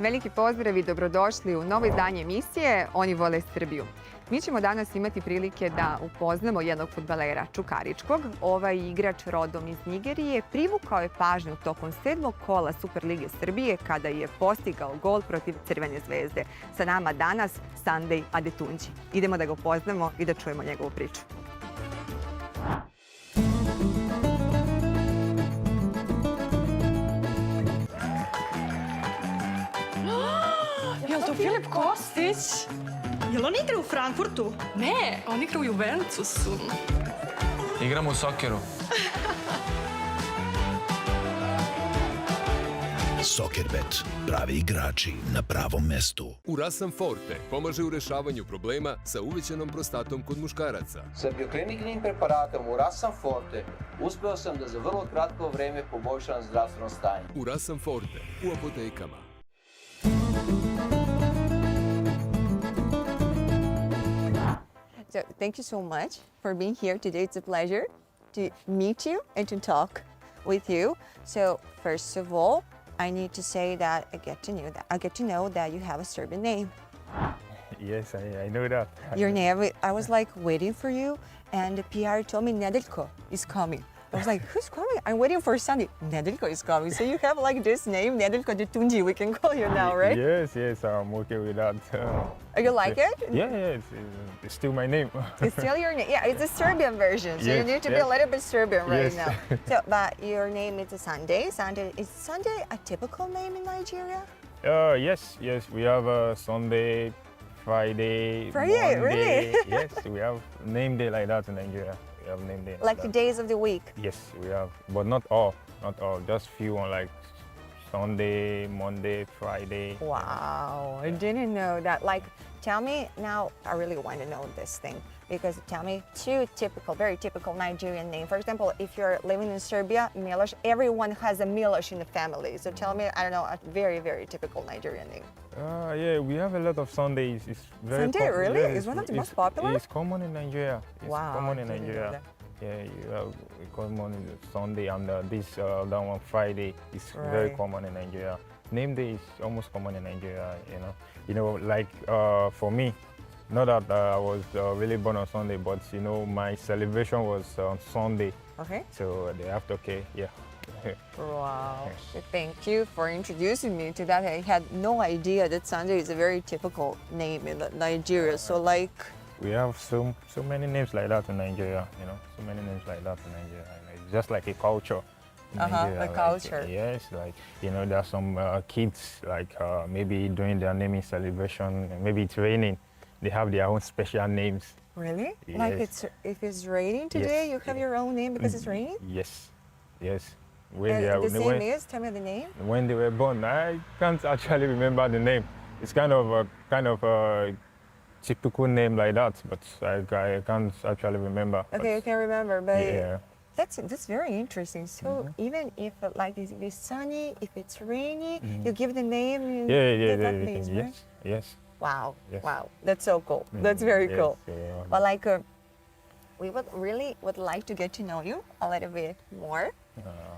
Veliki pozdrav i dobrodošli u novo izdanje emisije Oni vole Srbiju. Mi ćemo danas imati prilike da upoznamo jednog fudbalera Čukaričkog. Ovaj igrač rodom iz Nigerije privukao je pažnju tokom 7. kola Superlige Srbije kada je postigao gol protiv Crvene zvezde. Sa nama danas Sunday Adetunji. Idemo da ga upoznamo i da čujemo njegovu priču. Jel to Filip Kostić? Jel on igra u Frankfurtu? Ne, on igra u Juventusu. Igramo u sokeru. Sokerbet. Pravi igrači na pravom mestu. Urasan Forte pomaže u rešavanju problema sa uvećanom prostatom kod muškaraca. Sa biokliniknim preparatom Urasan Forte uspeo sam da za vrlo kratko vreme poboljšam zdravstveno stanje. Urasan Forte u apotekama. So, thank you so much for being here today. It's a pleasure to meet you and to talk with you. So, first of all, I need to say that I get to know that you have a Serbian name. Yes, I know that. Your name, I was like waiting for you, and the PR told me Nedeljko is coming. I was like, who's coming? I'm waiting for Sunday. Nedeljko is coming. So you have like this name, Nedeljko Adetunji, we can call you now, right? Yes, I'm okay with that. You like it? Yeah, it's still my name. It's still your name. Yeah, it's a Serbian version, so you need to be a little bit Serbian right now. So, but your name is Sunday. Is Sunday a typical name in Nigeria? Yes, we have Sunday, Friday, Friday, Monday. really? Yes, we have name day like that in Nigeria. We have name day Like the days of the week? Yes, we have, but not all. Just few on like Sunday, Monday, Friday. Wow, I didn't know that. Like, tell me now, I really want to know this thing. Because tell me two very typical Nigerian names. For example, if you're living in Serbia, Miloš, everyone has a Miloš in the family. So tell me, I don't know, a very, very typical Nigerian name. Yeah, we have a lot of Sundays. It's very Sunday, really? Yeah, it's one of the most popular? It's common in Nigeria. It's wow, common in Nigeria. Yeah, you have common Sunday and that one Friday is very common in Nigeria. Name day is almost common in Nigeria. Like for me, not that I was really born on Sunday, but my celebration was on Sunday. Okay. So the aftercare, yeah. Wow. Thank you for introducing me to that. I had no idea that Sunday is a very typical name in Nigeria. So like... We have so many names like that in Nigeria, so many names like that in Nigeria. It's just like a culture. The culture. Yes, like, there are some kids, like maybe doing their naming celebration, maybe it's raining, they have their own special names. Really? Yes. Like if it's raining today, you have your own name because it's raining? Yes. Tell me the name? When they were born, I can't actually remember the name. It's kind of a typical name like that, but I can't actually remember. Okay, you can remember, but yeah. That's very interesting. So even if it's sunny, if it's rainy, you give the name. Yeah. Yes. Wow. Yes. Wow. That's so cool. That's very cool. Yeah. But we would like to get to know you a little bit more.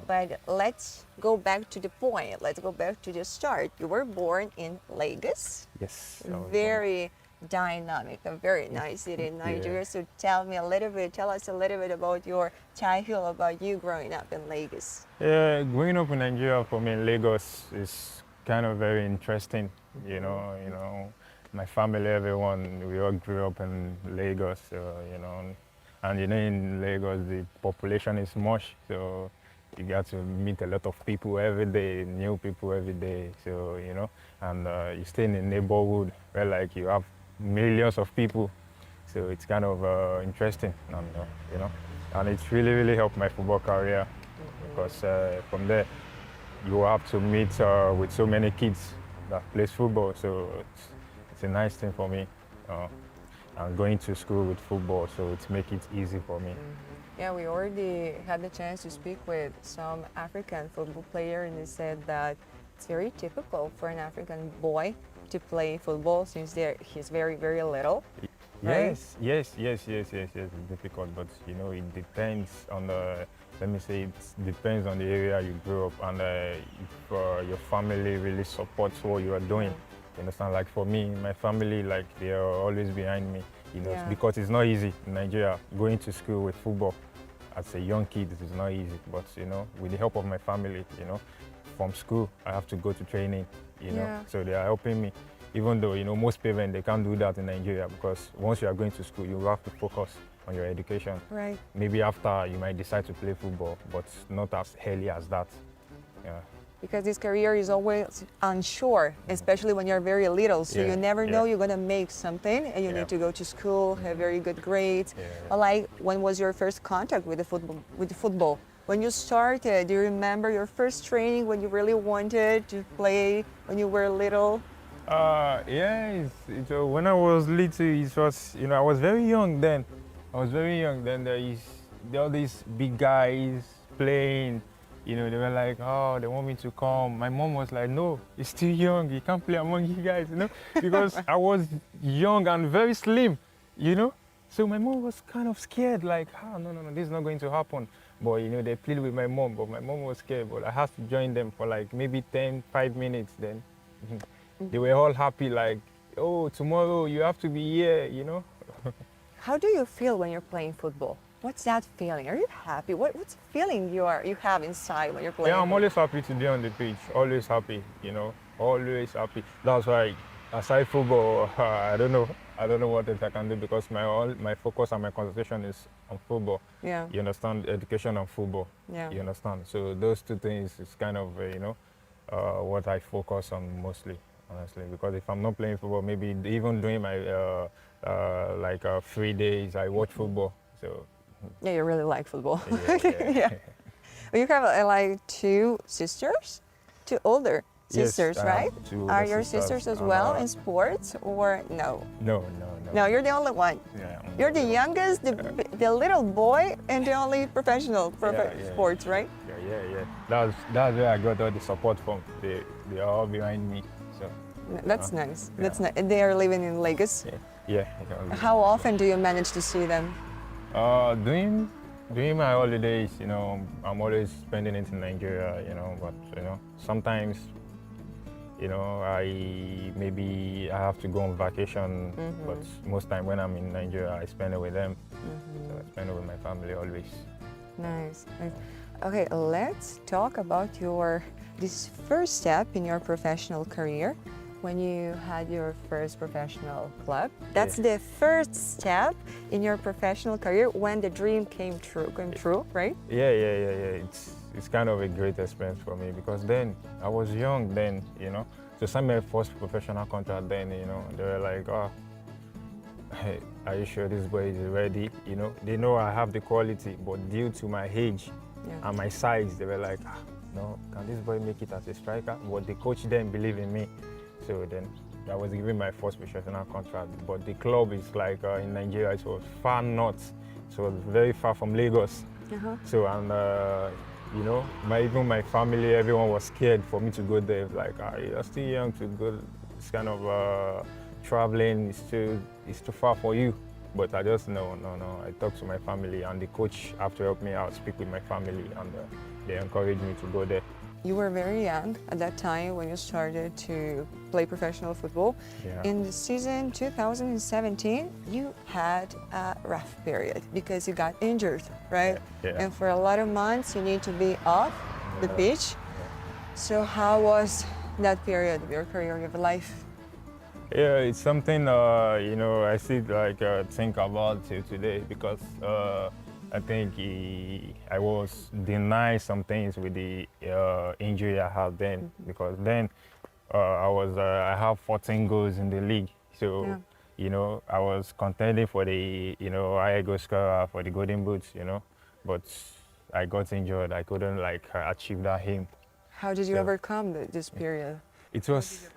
But let's go back to the point. Let's go back to the start. You were born in Lagos. Yes. Very dynamic, a very nice city in Nigeria. So tell us a little bit about your childhood, about you growing up in Lagos. Yeah, growing up in Nigeria for me in Lagos is kind of very interesting. My family, everyone, we all grew up in Lagos, and in Lagos the population is much, so you get to meet a lot of people every day, new people every day. So and you stay in a neighborhood where you have millions of people, so it's kind of interesting, and it's really helped my football career because from there you have to meet with so many kids that plays football, so it's a nice thing for me. I'm going to school with football, so it makes it easy for me. Yeah, we already had the chance to speak with some African football player, and they said that it's very typical for an African boy to play football since he's very, very little. Yes, it's difficult, but it depends on let me say it depends on the area you grew up and if your family really supports what you are doing. You understand? Like for me, my family, like they are always behind me, you know, because it's not easy in Nigeria. Going to school with football as a young kid is not easy, but you know, with the help of my family, you know, from school I have to go to training, you know, so they are helping me. Even though, you know, most parents, they can't do that in Nigeria because once you are going to school, you have to focus on your education. Right. Maybe after you might decide to play football, but not as early as that. Yeah. Because this career is always unsure, especially when you're very little. So you never know you're going to make something and you need to go to school, have very good grades. But like, when was your first contact with the football? When you started, do you remember your first training when you really wanted to play when you were little? When I was little, it was, you know, I was very young then. There is all these big guys playing. You know, they were like, oh, they want me to come. My mom was like, no, he's still young. He can't play among you guys, you know, because I was young and very slim, you know. So my mom was kind of scared, like, oh, no, this is not going to happen. But, you know, they played with my mom, but my mom was scared. But I had to join them for like maybe 5 minutes. Then they were all happy, like, oh, tomorrow you have to be here, you know. How do you feel when you're playing football? What's that feeling? Are you happy? What's the feeling you have inside when you're playing? Yeah, I'm always happy to be on the pitch. Always happy, you know. Always happy. That's why, aside football, I don't know what else I can do because my focus and my concentration is on football. Yeah. You understand? Education and football. Yeah. You understand? So those two things is kind of what I focus on mostly, honestly. Because if I'm not playing football, maybe even during my 3 days, I watch football. So. Yeah, you really like football. Yeah. You have like 2 sisters, 2 older sisters, yes, right? Are your sisters sisters as well in sports or no? No. No, you're the only one. Yeah. You're the youngest, the little boy, and the only professional sports, right? Yeah. That's where I got all the support from. They are all behind me. So. That's nice. Yeah. That's nice. They are living in Lagos. Yeah. How often do you manage to see them? During my holidays, you know, I'm always spending it in Nigeria, you know, but, you know, sometimes, you know, I have to go on vacation, but most time when I'm in Nigeria, I spend it with them. So I spend it with my family always. Nice. Okay, let's talk about this first step in your professional career. When you had your first professional club. That's the first step in your professional career when the dream came true, right? Yeah. It's kind of a great experience for me because then I was young then, you know. To sign my first professional contract then, you know, they were like, oh, hey, are you sure this boy is ready? You know, they know I have the quality, but due to my age and my size, they were like, no, can this boy make it as a striker? But the coach didn't believe in me. So then I was given my first professional contract, but the club is like in Nigeria, it was far north, so it was very far from Lagos. So and you know, even my family, everyone was scared for me to go there. Like, you're still young to go. This kind of traveling is too far for you. But I just no. I talked to my family, and the coach have to help me out, speak with my family, and they encouraged me to go there. You were very young at that time when you started to play professional football. Yeah. In the season 2017, you had a rough period because you got injured, right? Yeah. And for a lot of months, you need to be off the pitch. So how was that period of your career, of your life? Yeah, it's something, you know, I still think about till today because I think I was denied some things with the injury I had then because then I have 14 goals in the league. So, you know, I was contending for the, you know, higher goal scorer for the Golden Boots, you know, but I got injured. I couldn't achieve that aim. How did you overcome this period? It was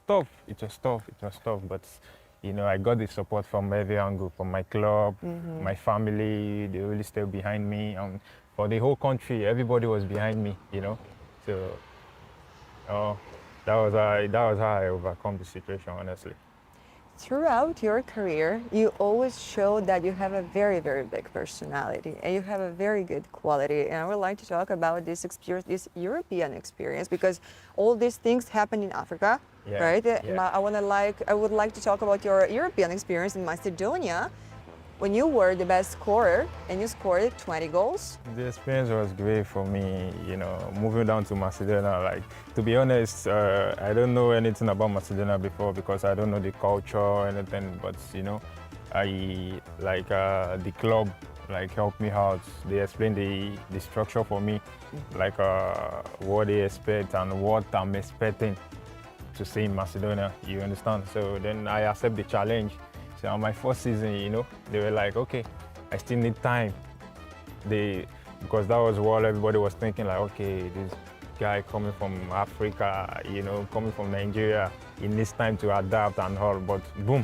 tough. It was tough, but you know, I got the support from every angle, from my club, my family. They really stayed behind me, and for the whole country, everybody was behind me. You know, so that was how I overcome the situation, honestly. throughout your career, you always show that you have a very, very big personality and you have a very good quality. And I would like to talk about this experience, this European experience, because all these things happen in Africa, right? I would like to talk about your European experience in Macedonia, when you were the best scorer and you scored 20 goals. The experience was great for me, you know, moving down to Macedonia. Like, to be honest, I don't know anything about Macedonia before because I don't know the culture or anything, but, you know, the club, helped me out. They explained the structure for me, what they expect and what I'm expecting to see in Macedonia, you understand? So then I accept the challenge. So on my first season, you know, they were like, okay, I still need time. Because that was what everybody was thinking, like, okay, this guy coming from Africa, you know, coming from Nigeria, he needs time to adapt and all, but boom.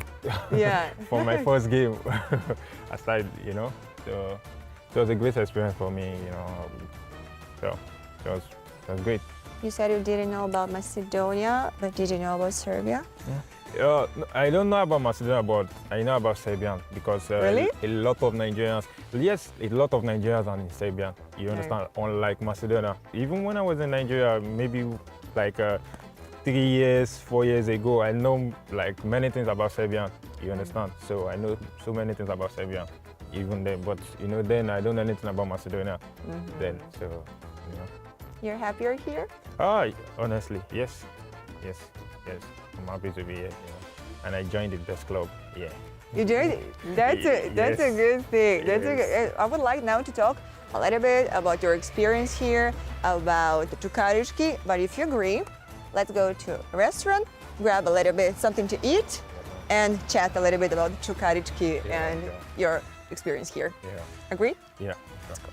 Yeah. For my first game, I started, you know, so it was a great experience for me, you know, so it was great. You said you didn't know about Macedonia, but did you know about Serbia? I don't know about Macedonia, but I know about Serbian because Really? a lot of Nigerians are in Serbian, you understand, unlike Macedonia. Even when I was in Nigeria, maybe 3 years, 4 years ago, I know many things about Serbian, you understand? So I know so many things about Serbian, even then, but you know, then I don't know anything about Macedonia then, so, you know. You're happier here? Honestly, yes. I'm happy to be here, you know. And I joined the best club, yeah. You did? That's a good thing. I would like now to talk a little bit about your experience here, about Čukarički, but if you agree, let's go to a restaurant, grab a little bit something to eat, and chat a little bit about Čukarički and your experience here. Yeah. Agree? Yeah, let's go.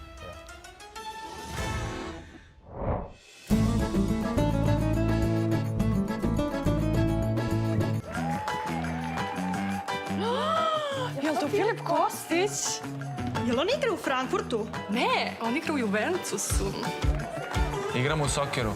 Jel to Filip Kostić? Jel on igra u Frankfurtu? Ne, on igra u Juventusu. Igramo u sokeru.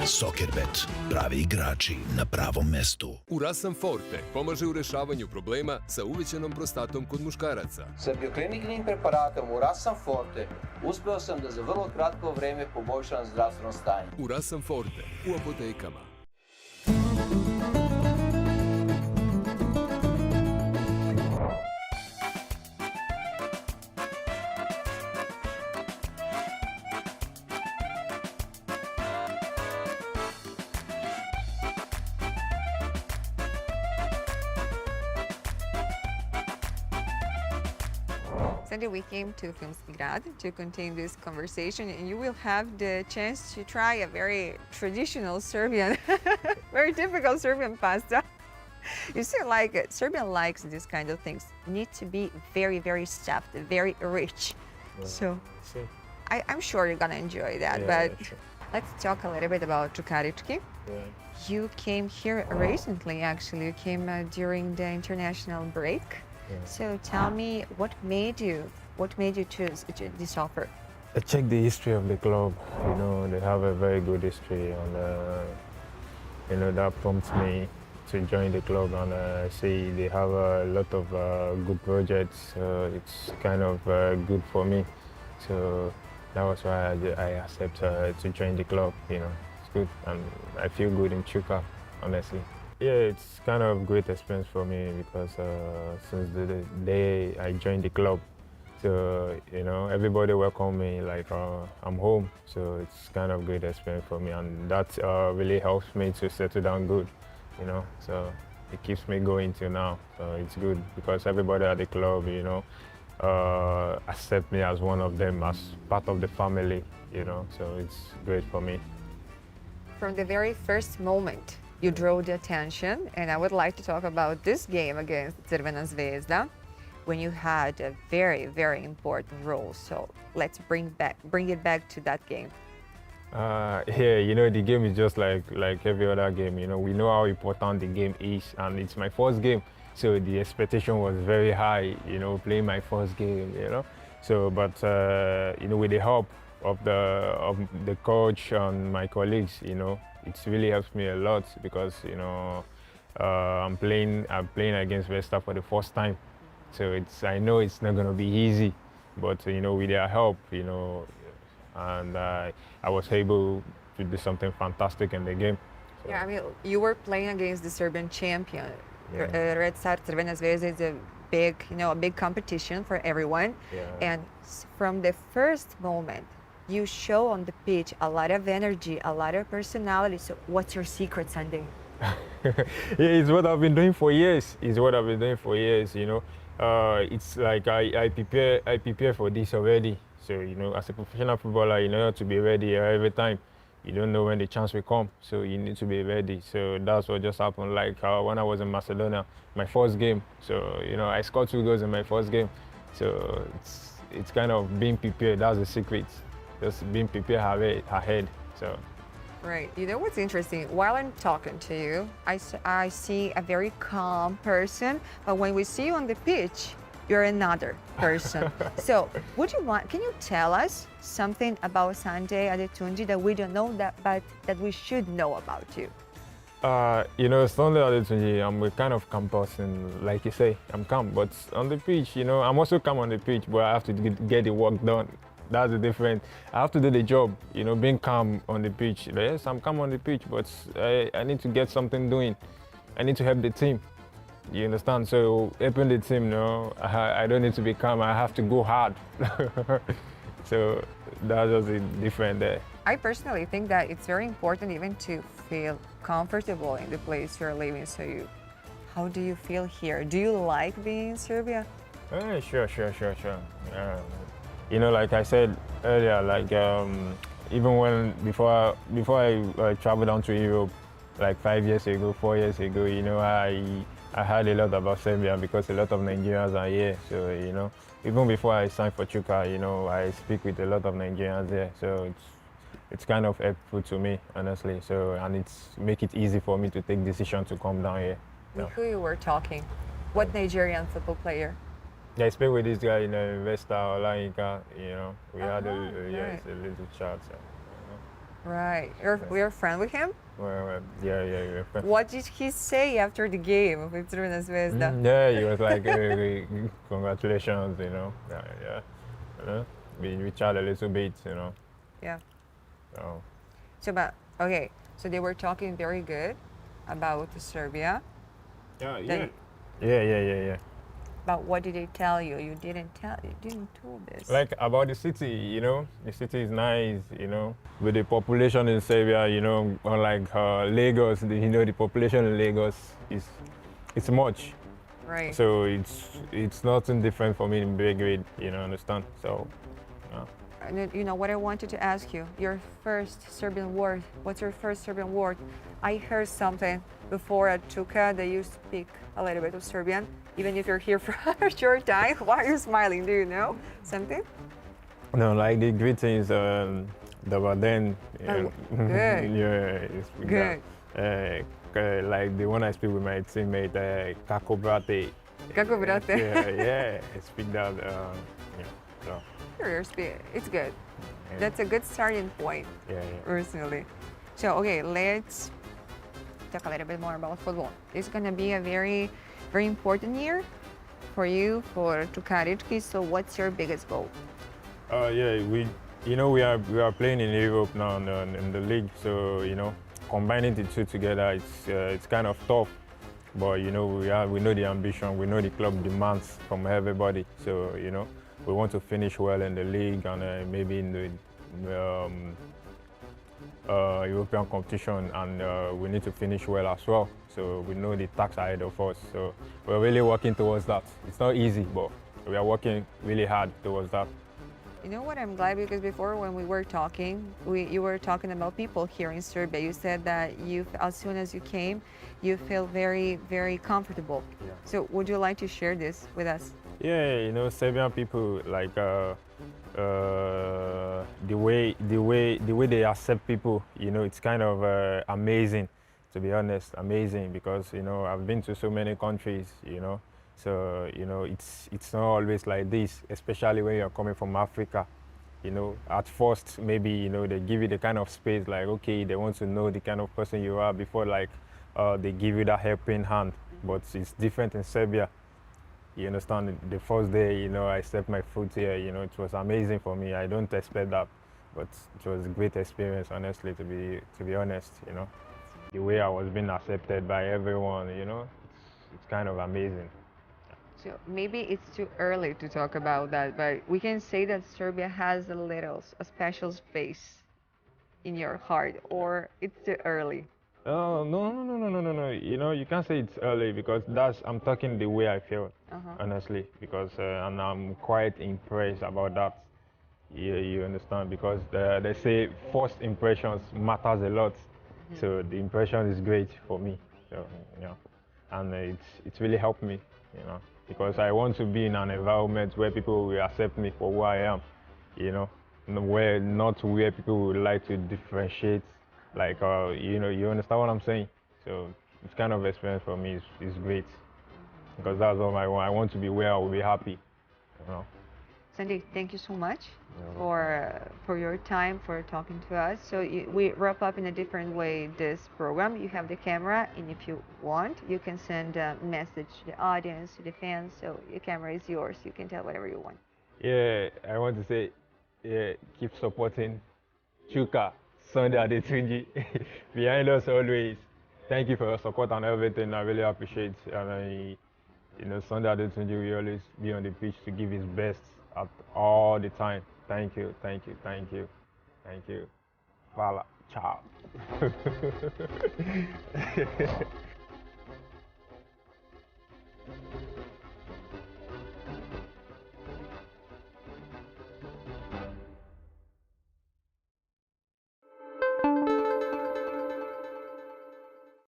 Soccerbet. Pravi igrači na pravom mestu. Urasan Forte pomaže u rešavanju problema sa uvećanom prostatom kod muškaraca. Sa biokliniknim preparatom Urasan Forte uspeo sam da za vrlo kratko vreme poboljšam zdravstveno stanje. Urasan Forte u apotekama. Sunday we came to Filmski Grad to continue this conversation, and you will have the chance to try a very traditional Serbian, very typical Serbian pasta. You see, Serbian likes these kind of things. Need to be very, very stuffed, very rich. Yeah. So See? I'm sure you're gonna enjoy that. Yeah, But sure. let's talk a little bit about Čukarički. Yeah. You came here recently, actually. You came during the international break. Yeah. So tell me, what made you choose this offer? I checked the history of the club. You know, they have a very good history, and you know, that prompts me to join the club. And I see they have a lot of good projects. It's kind of good for me. So that was why I accept to join the club. You know, it's good, and I feel good in Chuka, honestly. Yeah, it's kind of great experience for me because since the day I joined the club, so you know, everybody welcomed me like I'm home. So it's kind of great experience for me, and that really helps me to settle down good, you know. So it keeps me going till now. So it's good because everybody at the club, you know, accept me as one of them, as part of the family, you know. So it's great for me. From the very first moment, you drew the attention, and I would like to talk about this game against Crvena Zvezda, when you had a very, very important role. So let's bring it back to that game. Yeah, you know, the game is just like every other game. You know, we know how important the game is, and it's my first game, so the expectation was very high. You know, playing my first game. You know, so but you know, with the help of the coach and my colleagues, you know, it really helps me a lot because I'm playing against Vesta for the first time, so I know it's not gonna be easy, but with their help, and I was able to do something fantastic in the game. So, Yeah, I mean, you were playing against the Serbian champion. Yeah. Red Star Crvena Zvezda is a big competition for everyone. Yeah. And from the first moment, you show on the pitch a lot of energy, a lot of personality. So what's your secret, Sunday? Yeah, it's what I've been doing for years. It's like I prepare for this already. So as a professional footballer, you have to be ready every time. You don't know when the chance will come, so you need to be ready. So that's what just happened. Like when I was in Macedonia, my first game. So I scored 2 goals in my first game. So it's kind of being prepared. That's the secret. Just being prepared ahead. So. Right. You know what's interesting? While I'm talking to you, I see a very calm person, but when we see you on the pitch, you're another person. So can you tell us something about Sunday Adetunji that we don't know but that we should know about you? Sunday Adetunji, I'm a kind of calm person, like you say, I'm calm, but on the pitch, I'm also calm on the pitch, but I have to get the work done. That's the difference. I have to do the job, being calm on the pitch. Yes, I'm calm on the pitch, but I need to get something doing. I need to help the team. You understand? So helping the team, I don't need to be calm. I have to go hard. So that's just the difference there. I personally think that it's very important even to feel comfortable in the place you're living. So how do you feel here? Do you like being in Serbia? Sure. Like I said earlier, like even before I traveled down to Europe, like 5 years ago, 4 years ago, I heard a lot about Serbia because a lot of Nigerians are here. So even before I signed for Chuka, I speak with a lot of Nigerians there. So it's kind of helpful to me, honestly. So and it's make it easy for me to take decision to come down here. With who you were talking? What Nigerian football player? Yeah, I spoke with this guy in Vesta, Olainka, we had a little chat. So, Right. You're a friend with him? Well, yeah, we're friends. What did he say after the game with Crvena Zvezda? Yeah, he was like, congratulations, Yeah. We chat a little bit, Yeah. So. So they were talking very good about Serbia. Yeah. But what did they tell you? You didn't tell this. Like about the city, the city is nice, with the population in Serbia, unlike Lagos, the population in Lagos it's much. Right. So it's nothing different for me in Belgrade, understand? So. And what I wanted to ask you, your first Serbian word. What's your first Serbian word? I heard something before at Čuka that you speak a little bit of Serbian, even if you're here for a short time. Why are you smiling? Do you know something? No, like the greetings, Dobar den. Good. Yeah, it's Good. like the one I speak with my teammate, Kako brate. Kako brate? Yeah, I speak that. So. It's good. Yeah. That's a good starting point, Yeah. personally. So, let's talk a little bit more about football. It's going to be a very, very important year for you, for Čukarički. So, what's your biggest goal? We are playing in Europe now in the league. So combining the two together, it's kind of tough. But we know the ambition, we know the club demands from everybody. So we want to finish well in the league and maybe in the European competition, and we need to finish well as well. So we know the tasks ahead of us. So we're really working towards that. It's not easy, but we are working really hard towards that. You know what, I'm glad, because before when we were talking, you were talking about people here in Serbia. You said that as soon as you came, you feel very, very comfortable. Yeah. So would you like to share this with us? Yeah, Serbian people, like the way they accept people, it's kind of amazing, to be honest, amazing, because I've been to so many countries, so it's not always like this, especially when you're coming from Africa. You know, at first, maybe, you know, they give you the kind of space like, okay, they want to know the kind of person you are before, like, they give you that helping hand. But it's different in Serbia. You understand? The first day, you know, I stepped my foot here, you know, it was amazing for me. I don't expect that, but it was a great experience, honestly, to be honest, you know. The way I was being accepted by everyone, you know, it's kind of amazing. So maybe it's too early to talk about that, but we can say that Serbia has a special space in your heart, or it's too early. Oh, no. You know, you can't say it's early because I'm talking the way I feel, honestly, because, and I'm quite impressed about that. You understand? Because they say first impressions matters a lot. So the impression is great for me. So, you know, and it's really helped me, you know, because I want to be in an environment where people will accept me for who I am, you know, not where people would like to differentiate, like, you know, you understand what I'm saying? So this kind of experience for me is great because that's all I want. I want to be where I will be happy, you know. Sunday, thank you so much for your time, for talking to us. So we wrap up in a different way this program. You have the camera, and if you want, you can send a message to the audience, to the fans. So your camera is yours. You can tell whatever you want. Yeah, I want to say, yeah, keep supporting Čukaričkog Sunday Adetunji behind us always. Thank you for your support and everything. I really appreciate it. And you know, Sunday Adetunji will always be on the pitch to give his best at all the time. Thank you. Vala, ciao.